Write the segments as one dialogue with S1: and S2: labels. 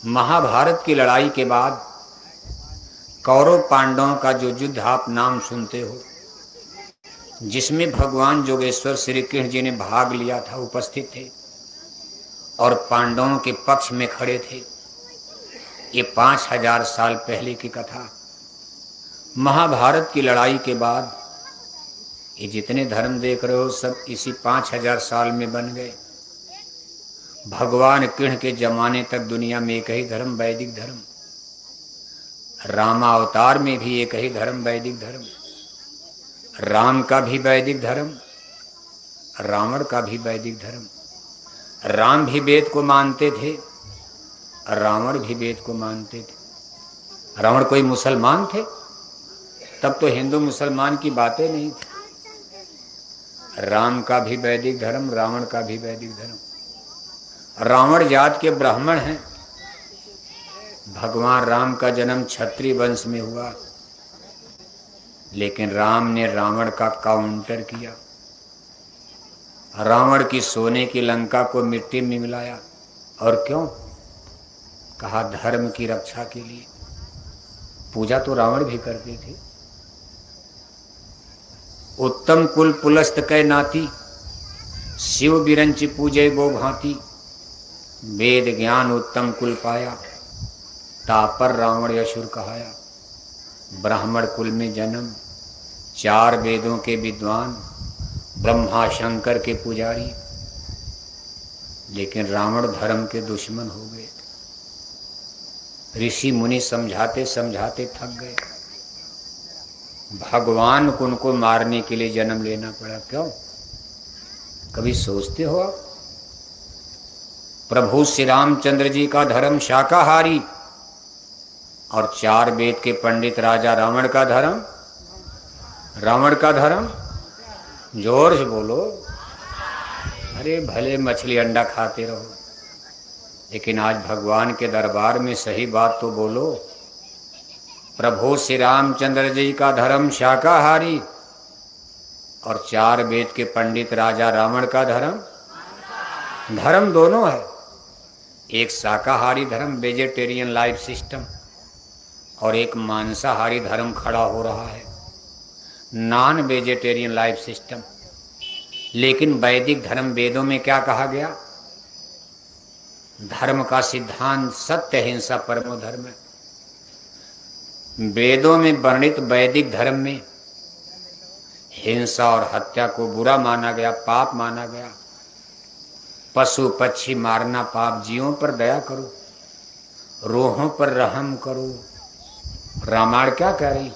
S1: महाभारत की लड़ाई के बाद कौरव पांडवों का जो युद्ध आप नाम सुनते हो, जिसमें भगवान जोगेश्वर श्री कृष्ण जी ने भाग लिया था, उपस्थित थे और पांडवों के पक्ष में खड़े थे। ये 5000 साल पहले की कथा। महाभारत की लड़ाई के बाद ये जितने धर्म देख रहे हो सब इसी 5000 साल में बन गए। भगवान कृष्ण के जमाने तक दुनिया में एक ही धर्म, वैदिक धर्म। रामावतार में भी एक ही धर्म, वैदिक धर्म। राम का भी वैदिक धर्म, रावण का भी वैदिक धर्म। राम भी वेद को मानते थे, रावण भी वेद को मानते थे। रावण कोई मुसलमान थे? तब तो हिंदू मुसलमान की बातें नहीं थी। राम का भी वैदिक धर्म, रावण का भी वैदिक धर्म। रावण जात के ब्राह्मण हैं। भगवान राम का जन्म क्षत्रिय वंश में हुआ, लेकिन राम ने रावण का काउंटर किया। रावण की सोने की लंका को मिट्टी में मिलाया। और क्यों? कहा धर्म की रक्षा के लिए। पूजा तो रावण भी करते थे। उत्तम कुल पुलस्त कै नाती, शिव बिरंच पूजे गो भांति। वेद ज्ञान उत्तम कुल पाया, तापर रावण असुर कहाया। ब्राह्मण कुल में जन्म, 4 वेदों के विद्वान, ब्रह्मा शंकर के पुजारी। लेकिन रावण धर्म के दुश्मन हो गए। ऋषि मुनि समझाते समझाते थक गए। भगवान को उनको मारने के लिए जन्म लेना पड़ा। क्यों? कभी सोचते हो आप? प्रभु श्री रामचंद्र जी का धर्म शाकाहारी और 4 वेद के पंडित राजा रावण का धर्म, रावण का धर्म, जोर से बोलो। अरे भले मछली अंडा खाते रहो, लेकिन आज भगवान के दरबार में सही बात तो बोलो। प्रभु श्री रामचंद्र जी का धर्म शाकाहारी और 4 वेद के पंडित राजा रावण का धर्म, धर्म दोनों है। एक शाकाहारी धर्म, वेजिटेरियन लाइफ सिस्टम, और एक मांसाहारी धर्म खड़ा हो रहा है, नॉन वेजिटेरियन लाइफ सिस्टम। लेकिन वैदिक धर्म, वेदों में क्या कहा गया? धर्म का सिद्धांत सत्य हिंसा परमो धर्म है। वेदों में वर्णित वैदिक धर्म में हिंसा और हत्या को बुरा माना गया, पाप माना गया। पशु पक्षी मारना पाप। जीवों पर दया करो, रूहों पर रहम करो। रामायण क्या कह रही?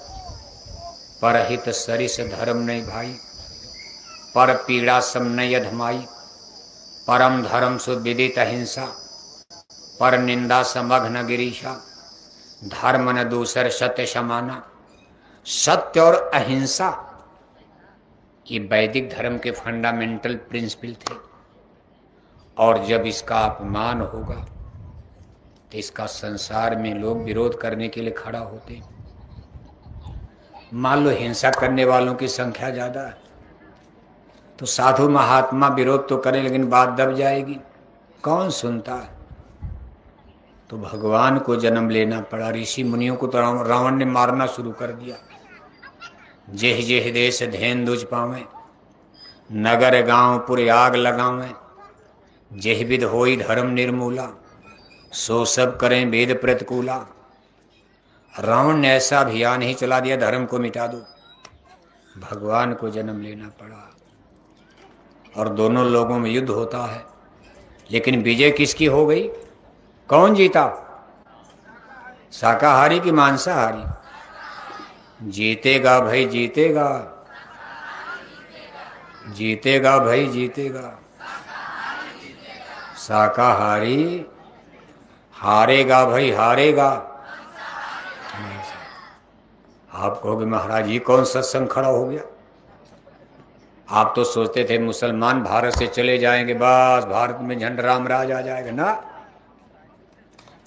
S1: परहित सरिस धर्म नहीं भाई, पर पीड़ा सम नहीं अधमाई। परम धर्म सुविदित अहिंसा, पर निंदा समघ्न गिरीशा। धर्म न दूसर सत्य समाना। सत्य और अहिंसा ये वैदिक धर्म के फंडामेंटल प्रिंसिपल थे। और जब इसका अपमान होगा तो इसका संसार में लोग विरोध करने के लिए खड़ा होते। मान लो हिंसा करने वालों की संख्या ज्यादा है तो साधु महात्मा विरोध तो करें, लेकिन बात दब जाएगी। कौन सुनता है? तो भगवान को जन्म लेना पड़ा। ऋषि मुनियों को तो रावण ने मारना शुरू कर दिया। जेह जेह देश धेन दुज पावे, नगर गांव पुर आग लगावे। जेह विध होई धर्म निर्मूला, सो सब करें वेद प्रतिकूला। रावण ने ऐसा अभियान ही चला दिया, धर्म को मिटा दो। भगवान को जन्म लेना पड़ा और दोनों लोगों में युद्ध होता है। लेकिन विजय किसकी हो गई? कौन जीता? शाकाहारी की मांसाहारी? जीतेगा भाई जीतेगा, जीतेगा भाई जीतेगा। शाकाहारी हारेगा भाई हारेगा। आप कहोगे महाराज जी कौन सत्संग खड़ा हो गया? आप तो सोचते थे मुसलमान भारत से चले जाएंगे, बस भारत में झंड राम राज आ जाएगा। ना,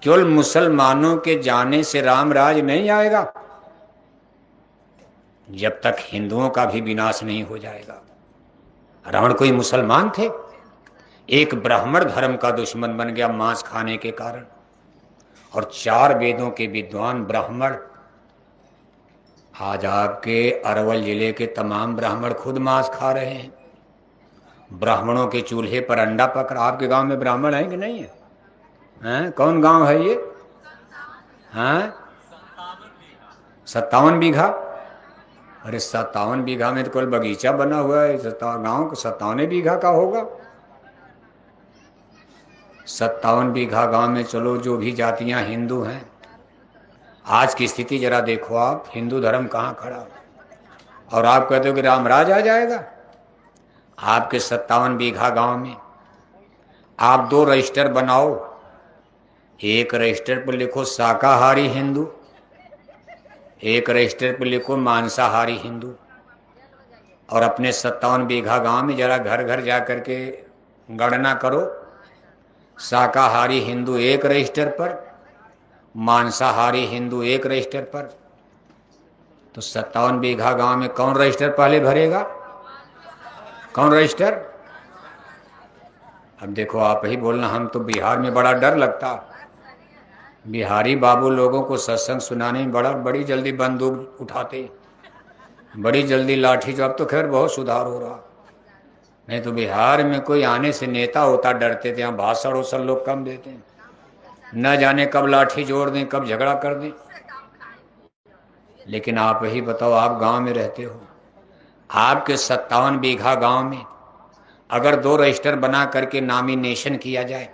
S1: केवल मुसलमानों के जाने से राम राज नहीं आएगा, जब तक हिंदुओं का भी विनाश नहीं हो जाएगा। रावण कोई मुसलमान थे? एक ब्राह्मण धर्म का दुश्मन बन गया मांस खाने के कारण। और 4 वेदों के विद्वान ब्राह्मण, आज आपके अरवल जिले के तमाम ब्राह्मण खुद मांस खा रहे हैं। ब्राह्मणों के चूल्हे पर अंडा पक रहा। आपके गांव में ब्राह्मण है कि नहीं है? हैं? कौन गांव है ये? हैं? 57 बीघा? अरे 57 बीघा में तो कोई बगीचा बना हुआ है। गांव 57 बीघा का होगा। 57 बीघा गांव में चलो जो भी जातियां हिंदू हैं, आज की स्थिति जरा देखो आप, हिंदू धर्म कहाँ खड़ा। और आप कहते हो कि रामराज आ जाएगा। आपके 57 बीघा गांव में आप 2 रजिस्टर बनाओ। एक रजिस्टर पर लिखो शाकाहारी हिंदू, एक रजिस्टर पर लिखो मांसाहारी हिंदू। और अपने 57 बीघा गांव में जरा घर घर जा कर के गणना करो। शाकाहारी हिंदू एक रजिस्टर पर, मांसाहारी हिंदू एक रजिस्टर पर। तो 57 बीघा गांव में कौन रजिस्टर पहले भरेगा? कौन रजिस्टर? अब देखो आप ही बोलना, हम तो बिहार में बड़ा डर लगता। बिहारी बाबू लोगों को सत्संग सुनाने में बड़ी जल्दी बंदूक उठाते, बड़ी जल्दी लाठी। जो अब तो खैर बहुत सुधार हो रहा, नहीं तो बिहार में कोई आने से नेता होता डरते थे। यहाँ भाषण वोषण लोग कम देते हैं, न जाने कब लाठी जोड़ दें, कब झगड़ा कर दें। लेकिन आप ही बताओ, आप गांव में रहते हो, आपके 57 बीघा गांव में अगर 2 रजिस्टर बना करके नॉमिनेशन किया जाए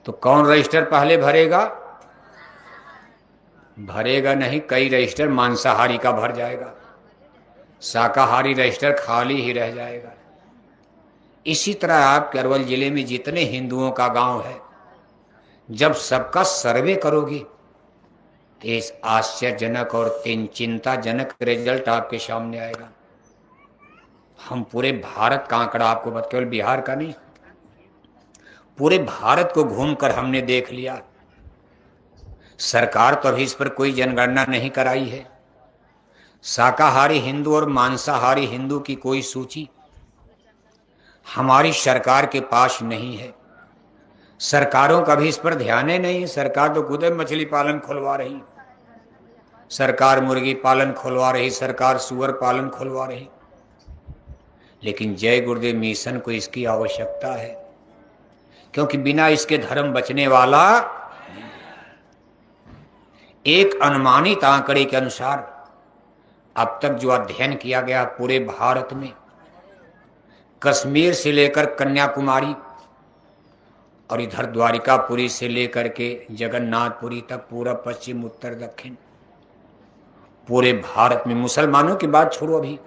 S1: तो कौन रजिस्टर पहले भरेगा? भरेगा नहीं, कई रजिस्टर मांसाहारी का भर जाएगा, शाकाहारी रजिस्टर खाली ही रह जाएगा। इसी तरह आपके अरवल जिले में जितने हिंदुओं का गांव है, जब सबका सर्वे करोगे तो इस आश्चर्यजनक और चिंताजनक रिजल्ट आपके सामने आएगा। हम पूरे भारत का आंकड़ा आपको बता, केवल बिहार का नहीं, पूरे भारत को घूमकर हमने देख लिया। सरकार तो अभी इस पर कोई जनगणना नहीं कराई है। शाकाहारी हिंदू और मांसाहारी हिंदू की कोई सूची हमारी सरकार के पास नहीं है। सरकारों का भी इस पर ध्यान ही नहीं है। सरकार तो खुद मछली पालन खुलवा रही, सरकार मुर्गी पालन खुलवा रही, सरकार सुअर पालन खुलवा रही। लेकिन जय गुरुदेव मिशन को इसकी आवश्यकता है, क्योंकि बिना इसके धर्म बचने वाला। एक अनुमानित आंकड़े के अनुसार अब तक जो अध्ययन किया गया पूरे भारत में, कश्मीर से लेकर कन्याकुमारी और इधर द्वारिकापुरी से लेकर के जगन्नाथपुरी तक, पूरा पश्चिम उत्तर दक्षिण, पूरे भारत में, मुसलमानों की बात छोड़ो, अभी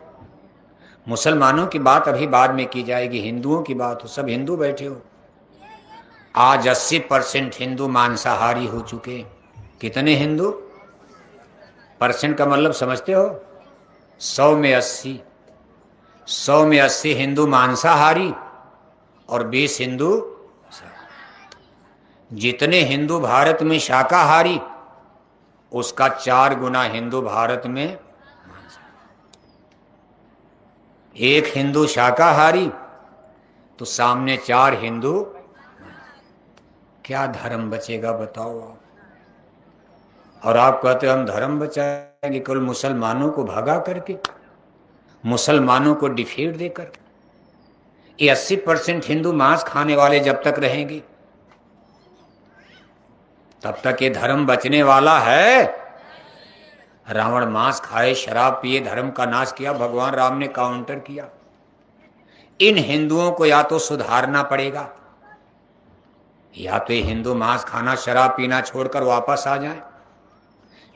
S1: मुसलमानों की बात अभी बाद में की जाएगी, हिंदुओं की बात हो, सब हिंदू बैठे हो। आज 80% हिंदू मांसाहारी हो चुके। कितने हिंदू? परसेंट का मतलब समझते हो? 100 में 80, 100 में 80 हिंदू मांसाहारी और 20 हिंदू। जितने हिंदू भारत में शाकाहारी, उसका 4 गुना हिंदू भारत में। एक हिंदू शाकाहारी तो सामने 4 हिंदू। क्या धर्म बचेगा बताओ आप? और आप कहते हो हम धर्म बचाएंगे केवल मुसलमानों को भगा करके, मुसलमानों को डिफीट देकर। ये 80% हिंदू मांस खाने वाले जब तक रहेंगे तब तक ये धर्म बचने वाला है। रावण मांस खाए, शराब पिए, धर्म का नाश किया, भगवान राम ने काउंटर किया। इन हिंदुओं को या तो सुधारना पड़ेगा, या तो ये हिंदू मांस खाना शराब पीना छोड़कर वापस आ जाएं,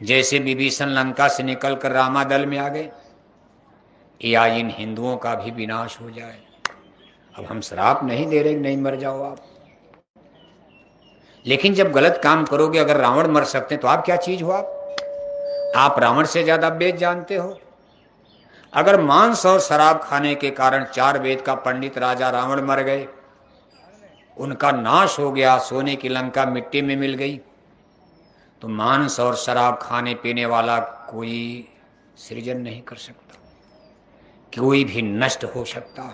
S1: जैसे विभीषण लंका से निकलकर रामादल में आ गए, या इन हिंदुओं का भी विनाश हो जाए। अब हम श्राप नहीं दे रहे नहीं मर जाओ आप, लेकिन जब गलत काम करोगे, अगर रावण मर सकते हैं तो आप क्या चीज हो? आप रावण से ज्यादा वेद जानते हो। अगर मांस और शराब खाने के कारण 4 वेद का पंडित राजा रावण मर गए, उनका नाश हो गया, सोने की लंका मिट्टी में मिल गई, तो मांस और शराब खाने पीने वाला कोई सृजन नहीं कर सकता, कोई भी नष्ट हो सकता।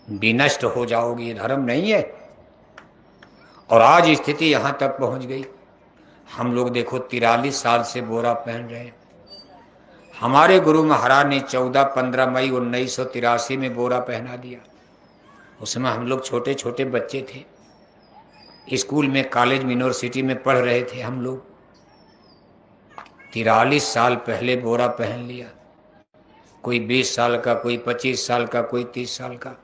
S1: विनष्ट हो जाओगी, धर्म नहीं है। और आज स्थिति यहां तक पहुंच गई, हम लोग देखो 43 साल से बोरा पहन रहे हैं। हमारे गुरु महाराज ने 14-15 मई 1983 में बोरा पहना दिया। उसमें हम लोग छोटे छोटे बच्चे थे, स्कूल में, कॉलेज में, यूनिवर्सिटी में पढ़ रहे थे हम लोग। 43 साल पहले बोरा पहन लिया। कोई 20 साल का, कोई 25 साल का, कोई 30 साल का।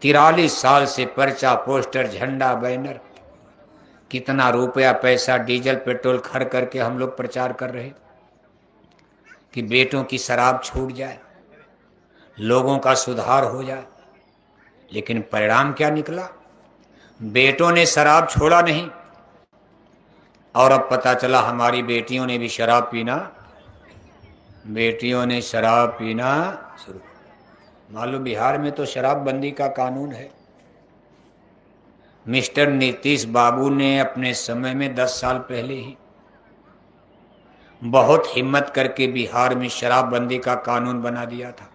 S1: 43 साल से पर्चा, पोस्टर, झंडा, बैनर, कितना रुपया पैसा डीजल पेट्रोल खर्च करके हम लोग प्रचार कर रहे कि बेटों की शराब छूट जाए, लोगों का सुधार हो जाए। लेकिन परिणाम क्या निकला? बेटों ने शराब छोड़ा नहीं, और अब पता चला हमारी बेटियों ने भी शराब पीना, बेटियों ने शराब पीना शुरू। मालूम बिहार में तो शराबबंदी का कानून है। मिस्टर नीतीश बाबू ने अपने समय में 10 साल पहले ही बहुत हिम्मत करके बिहार में शराबबंदी का कानून बना दिया था।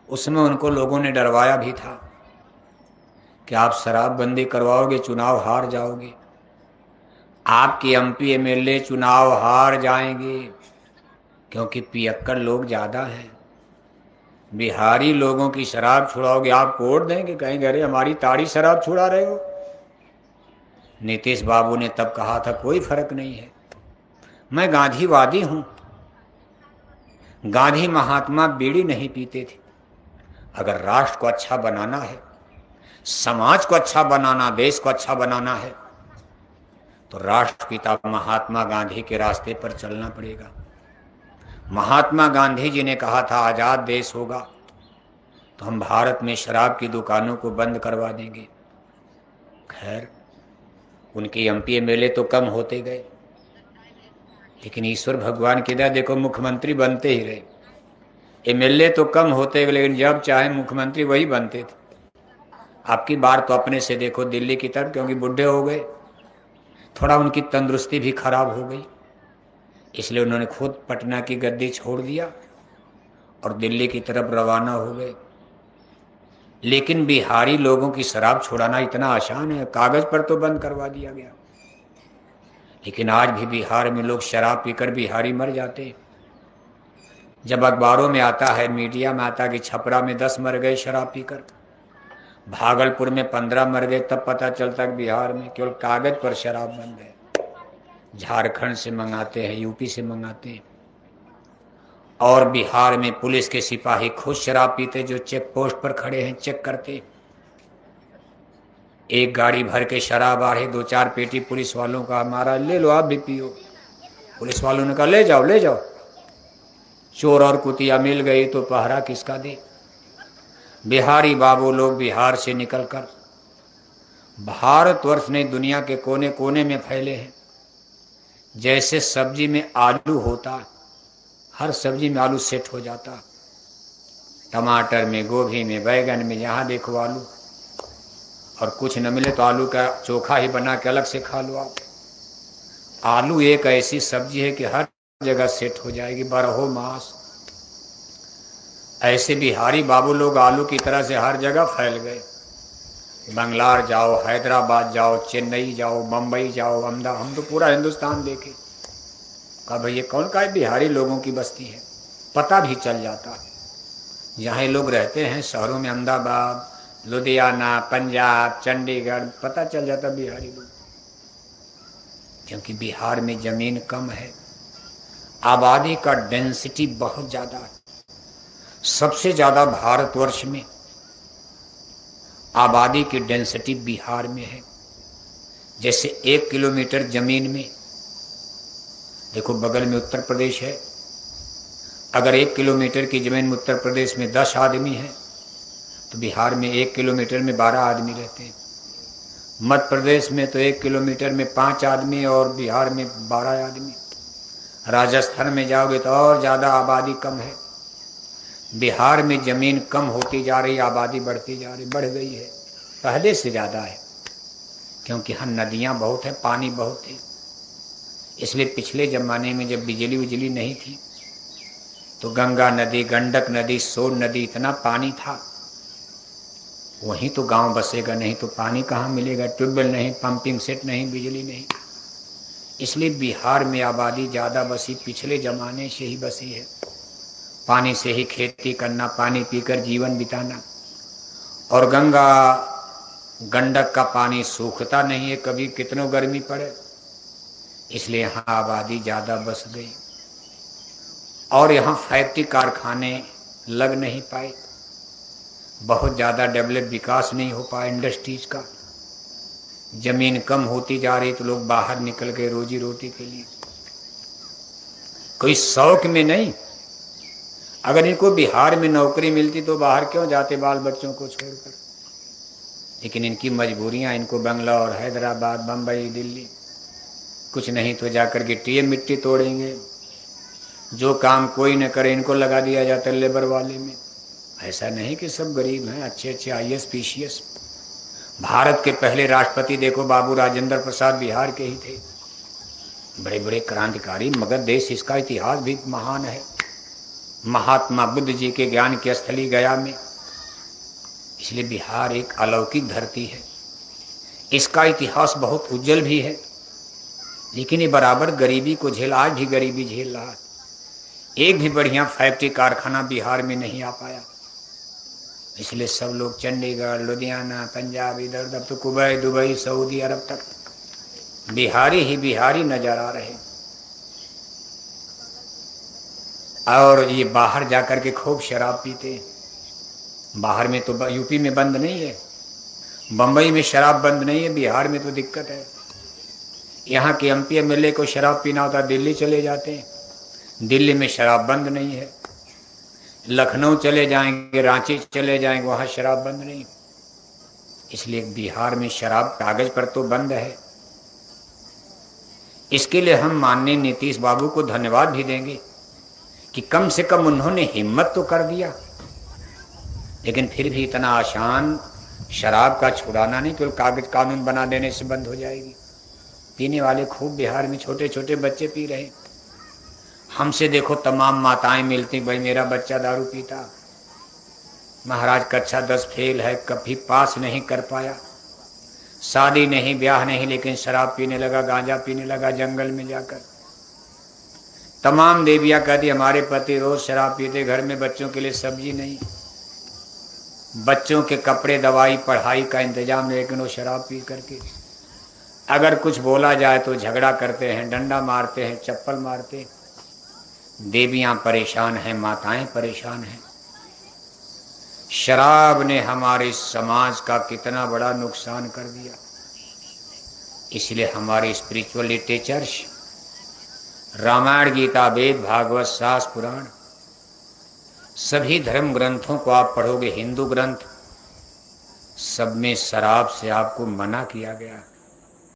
S1: उसमें उनको लोगों ने डरवाया भी था कि आप शराबबंदी करवाओगे, चुनाव हार जाओगे, आपके एमपी एमएलए चुनाव हार जाएंगे, क्योंकि पियक्कड़ लोग ज़्यादा हैं। बिहारी लोगों की शराब छुड़ाओगे, आप वोट देंगे, कहेंगे अरे हमारी ताड़ी शराब छुड़ा रहे हो। नीतीश बाबू ने तब कहा था कोई फर्क नहीं है, मैं गांधीवादी हूं। गांधी महात्मा बीड़ी नहीं पीते थे। अगर राष्ट्र को अच्छा बनाना है, समाज को अच्छा बनाना, देश को अच्छा बनाना है, तो राष्ट्रपिता महात्मा गांधी के रास्ते पर चलना पड़ेगा। महात्मा गांधी जी ने कहा था आजाद देश होगा तो हम भारत में शराब की दुकानों को बंद करवा देंगे। खैर, उनके एमपी एमएलए तो कम होते गए, लेकिन ईश्वर भगवान की दया, देखो मुख्यमंत्री बनते ही रहे। एमएलए तो कम होते गए, लेकिन जब चाहे मुख्यमंत्री वही बनते थे। आपकी बार तो अपने से देखो दिल्ली की तरफ, क्योंकि बूढ़े हो गए, थोड़ा उनकी तंदुरुस्ती भी खराब हो गई, इसलिए उन्होंने खुद पटना की गद्दी छोड़ दिया और दिल्ली की तरफ रवाना हो गए। लेकिन बिहारी लोगों की शराब छुड़ाना इतना आसान है, कागज पर तो बंद करवा दिया गया, लेकिन आज भी बिहार में लोग शराब पीकर बिहारी मर जाते हैं। जब अखबारों में आता है, मीडिया में आता है कि छपरा में 10 मर गए शराब पीकर, भागलपुर में 15 मर गए, तब पता चलता है बिहार में केवल कागज पर शराब बंद है। झारखंड से मंगाते हैं, यूपी से मंगाते हैं, और बिहार में पुलिस के सिपाही खुद शराब पीते, जो चेक पोस्ट पर खड़े हैं चेक करते। एक गाड़ी भर के शराब आ रही, 2-4 पेटी पुलिस वालों का, हमारा ले लो आप भी पियो। पुलिस वालों ने कहा ले जाओ ले जाओ। चोर और कुतिया मिल गई तो पहरा किसका दे। बिहारी बाबू लोग बिहार से निकलकर भारतवर्ष ने दुनिया के कोने कोने में फैले हैं। जैसे सब्जी में आलू होता, हर सब्जी में आलू सेट हो जाता, टमाटर में, गोभी में, बैगन में, जहाँ देखो आलू। और कुछ न मिले तो आलू का चोखा ही बना के अलग से खा लो आप। आलू एक ऐसी सब्जी है कि हर जगह सेट हो जाएगी, बारहों मास। ऐसे बिहारी बाबू लोग आलू की तरह से हर जगह फैल गए। बंगलार जाओ, हैदराबाद जाओ, चेन्नई जाओ, मुंबई जाओ, अहमदाबाद, हम तो पूरा हिंदुस्तान देखे। कहा भाई ये कौन का है? बिहारी लोगों की बस्ती है। पता भी चल जाता, जहाँ लोग रहते हैं शहरों में, अहमदाबाद, लुधियाना, पंजाब, चंडीगढ़, पता चल जाता बिहारी लोग। क्योंकि बिहार में जमीन कम है, आबादी का डेंसिटी बहुत ज़्यादा है। सबसे ज़्यादा भारतवर्ष में आबादी की डेंसिटी बिहार में है। जैसे 1 किलोमीटर जमीन में, देखो बगल में उत्तर प्रदेश है, अगर 1 किलोमीटर की जमीन में उत्तर प्रदेश में 10 आदमी हैं तो बिहार में 1 किलोमीटर में 12 आदमी रहते हैं। मध्य प्रदेश में तो 1 किलोमीटर में 5 आदमी और बिहार में 12 आदमी। राजस्थान में जाओगे तो और ज़्यादा आबादी कम है। बिहार में ज़मीन कम होती जा रही, आबादी बढ़ती जा रही, बढ़ गई है, पहले से ज़्यादा है। क्योंकि यहाँ नदियाँ बहुत हैं, पानी बहुत है। इसलिए पिछले ज़माने में जब बिजली विजली नहीं थी तो गंगा नदी, गंडक नदी, सोन नदी, इतना पानी था, वहीं तो गांव बसेगा, नहीं तो पानी कहाँ मिलेगा। ट्यूबवेल नहीं, पंपिंग सेट नहीं, बिजली नहीं। इसलिए बिहार में आबादी ज़्यादा बसी पिछले जमाने से ही बसी है। पानी से ही खेती करना, पानी पीकर जीवन बिताना। और गंगा गंडक का पानी सूखता नहीं है कभी, कितनों गर्मी पड़े, इसलिए यहाँ आबादी ज़्यादा बस गई। और यहाँ फैक्ट्री कारखाने लग नहीं पाए, बहुत ज़्यादा डेवलप विकास नहीं हो पाया इंडस्ट्रीज का। जमीन कम होती जा रही तो लोग बाहर निकल गए रोजी रोटी के लिए, कोई शौक में नहीं। अगर इनको बिहार में नौकरी मिलती तो बाहर क्यों जाते बाल बच्चों को छोड़कर। लेकिन इनकी मजबूरियां, इनको बंगला और हैदराबाद, बम्बई, दिल्ली, कुछ नहीं तो जाकर गिट्टी मिट्टी तोड़ेंगे। जो काम कोई न करे इनको लगा दिया जाता है लेबर वाले में। ऐसा नहीं कि सब गरीब हैं, अच्छे अच्छे IAS PCS। भारत के पहले राष्ट्रपति देखो, बाबू राजेंद्र प्रसाद बिहार के ही थे, बड़े बड़े क्रांतिकारी। मगर देश, इसका इतिहास भी महान है। महात्मा बुद्ध जी के ज्ञान की स्थली गया में, इसलिए बिहार एक अलौकिक धरती है। इसका इतिहास बहुत उज्जवल भी है, लेकिन ये बराबर गरीबी को आज भी गरीबी झेल रहा है। एक भी बढ़िया फैक्ट्री कारखाना बिहार में नहीं आ पाया, इसलिए सब लोग चंडीगढ़, लुधियाना, पंजाब, इधर उधर तो कुवैत, दुबई, सऊदी अरब तक बिहारी ही बिहारी नजर आ रहे। और ये बाहर जाकर के खूब शराब पीते। बाहर में तो यूपी में बंद नहीं है, बम्बई में शराब बंद नहीं है, बिहार में तो दिक्कत है। यहाँ के MP MLA को शराब पीना होता दिल्ली चले जाते हैं, दिल्ली में शराब बंद नहीं है। लखनऊ चले जाएंगे, रांची चले जाएंगे, वहाँ शराब बंद नहीं। इसलिए बिहार में शराब कागज पर तो बंद है। इसके लिए हम माननीय नीतीश बाबू को धन्यवाद भी देंगे कि कम से कम उन्होंने हिम्मत तो कर दिया। लेकिन फिर भी इतना आसान शराब का छुड़ाना नहीं, केवल कागज कानून बना देने से बंद हो जाएगी। पीने वाले खूब बिहार में छोटे छोटे बच्चे पी रहे। हमसे देखो तमाम माताएं मिलती, भाई मेरा बच्चा दारू पीता, महाराज कक्षा 10 फेल है, कभी पास नहीं कर पाया, शादी नहीं, ब्याह नहीं, लेकिन शराब पीने लगा, गांजा पीने लगा जंगल में जाकर। तमाम देवियां कहती हमारे पति रोज शराब पीते, घर में बच्चों के लिए सब्जी नहीं, बच्चों के कपड़े, दवाई, पढ़ाई का इंतजाम, लेकिन वो शराब पी करके अगर कुछ बोला जाए तो झगड़ा करते हैं, डंडा मारते हैं, चप्पल मारते हैं। देवियां परेशान हैं, माताएं परेशान हैं। शराब ने हमारे समाज का कितना बड़ा नुकसान कर दिया। इसलिए हमारे स्पिरिचुअल लिटरेचर्स, रामायण, गीता, वेद, भागवत, शास्त्र, पुराण, सभी धर्म ग्रंथों को आप पढ़ोगे, हिंदू ग्रंथ, सब में शराब से आपको मना किया गया।